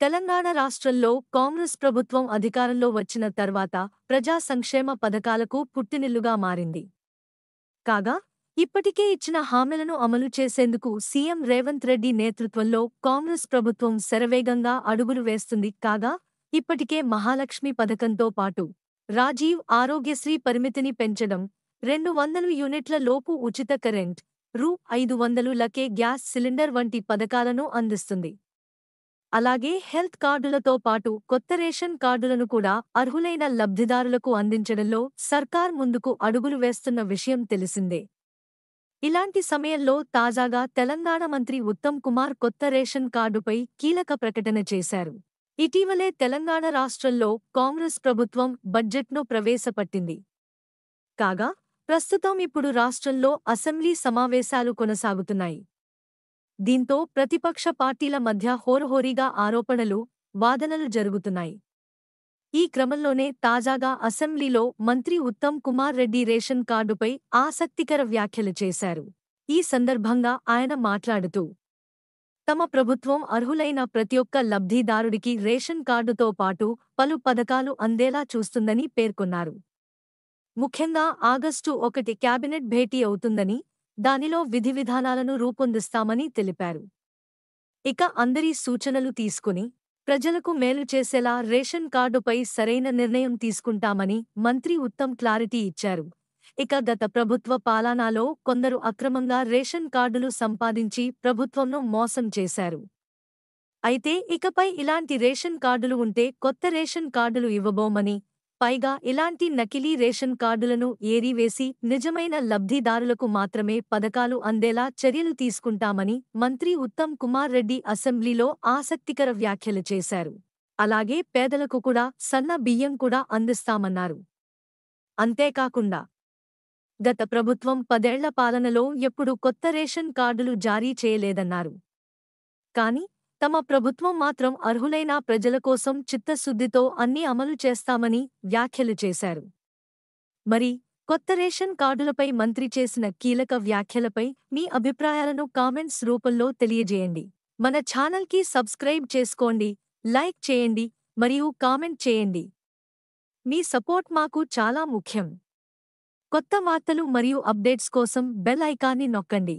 తెలంగాణ రాష్ట్రంలో కాంగ్రెస్ ప్రభుత్వం అధికారంలో వచ్చిన తర్వాత ప్రజా సంక్షేమ పథకాలకు పుట్టినిల్లుగా మారింది. కాగా, ఇప్పటికే ఇచ్చిన హామీలను అమలు చేసేందుకు సీఎం రేవంత్ రెడ్డి నేతృత్వంలో కాంగ్రెస్ ప్రభుత్వం శరవేగంగా అడుగులు వేస్తుంది. కాగా, ఇప్పటికే మహాలక్ష్మి పథకంతో పాటు రాజీవ్ ఆరోగ్యశ్రీ పరిమితిని పెంచడం, 200 యూనిట్ల లోపు ఉచిత కరెంట్, రూ. 500 గ్యాస్ సిలిండర్ వంటి పథకాలను అందిస్తుంది. అలాగే హెల్త్ కార్డులతో పాటు కొత్త రేషన్ కార్డులను కూడా అర్హులైన లబ్ధిదారులకు అందించడంలో సర్కార్ ముందుకు అడుగులు వేస్తున్న విషయం తెలిసిందే. ఇలాంటి సమయంలో తాజాగా తెలంగాణ మంత్రి ఉత్తమ్ కుమార్ కొత్త రేషన్ కార్డుపై కీలక ప్రకటన చేశారు. ఇటీవలే తెలంగాణ రాష్ట్రంలో కాంగ్రెస్ ప్రభుత్వం బడ్జెట్ను ప్రవేశపెట్టింది. కాగా, ప్రస్తుతం ఇప్పుడు రాష్ట్రంలో అసెంబ్లీ సమావేశాలు కొనసాగుతున్నాయి. దీంతో ప్రతిపక్ష పార్టీల మధ్య హోరుహోరీగా ఆరోపణలు, వాదనలు జరుగుతున్నాయి. ఈ క్రమంలోనే తాజాగా అసెంబ్లీలో మంత్రి ఉత్తమ్ కుమార్ రెడ్డి రేషన్ కార్డుపై ఆసక్తికర వ్యాఖ్యలు చేశారు. ఈ సందర్భంగా ఆయన మాట్లాడుతూ, తమ ప్రభుత్వం అర్హులైన ప్రతి ఒక్క లబ్ధిదారుడికి రేషన్ కార్డుతో పాటు పలు పథకాలు అందేలా చూస్తుందని పేర్కొన్నారు. ముఖ్యంగా ఆగస్టు 1 కేబినెట్ భేటీ అవుతుందని, దానిలో విధివిధానాలను రూపొందిస్తామని తెలిపారు. ఇక అందరి సూచనలు తీసుకుని ప్రజలకు మేలు చేసేలా రేషన్ కార్డుపై సరైన నిర్ణయం తీసుకుంటామని మంత్రి ఉత్తమ్ క్లారిటీ ఇచ్చారు. ఇక గత ప్రభుత్వ పాలనలో కొందరు అక్రమంగా రేషన్ కార్డులు సంపాదించి ప్రభుత్వంను మోసం చేశారు. అయితే ఇకపై ఇలాంటి రేషన్ కార్డులు ఉంటే కొత్త రేషన్ కార్డులు ఇవ్వబోమని, పైగా ఇలాంటి నకిలీ రేషన్ కార్డులను ఏరివేసి నిజమైన లబ్ధిదారులకు మాత్రమే పథకాలు అందేలా చర్యలు తీసుకుంటామని మంత్రి ఉత్తమ్ కుమార్ రెడ్డి అసెంబ్లీలో ఆసక్తికర వ్యాఖ్యలు చేశారు. అలాగే పేదలకు కూడా సన్న బియ్యం కూడా అందిస్తామన్నారు. అంతేకాకుండా గత ప్రభుత్వం 10 ఏళ్ల పాలనలో ఎప్పుడూ కొత్త రేషన్ కార్డులు జారీ చేయలేదన్నారు. కానీ తమ ప్రభుత్వం మాత్రం అర్హులైన ప్రజల కోసం చిత్తశుద్ధితో అన్నీ అమలు చేస్తామని వ్యాఖ్యలు చేశారు. మరి కొత్త రేషన్ కార్డులపై మంత్రి చేసిన కీలక వ్యాఖ్యలపై మీ అభిప్రాయాలను కామెంట్స్ రూపంలో తెలియజేయండి. మన ఛానల్కి సబ్స్క్రైబ్ చేసుకోండి, లైక్ చేయండి మరియు కామెంట్ చేయండి. మీ సపోర్ట్ మాకు చాలా ముఖ్యం. కొత్త వార్తలు మరియు అప్డేట్స్ కోసం బెల్ ఐకాన్ని నొక్కండి.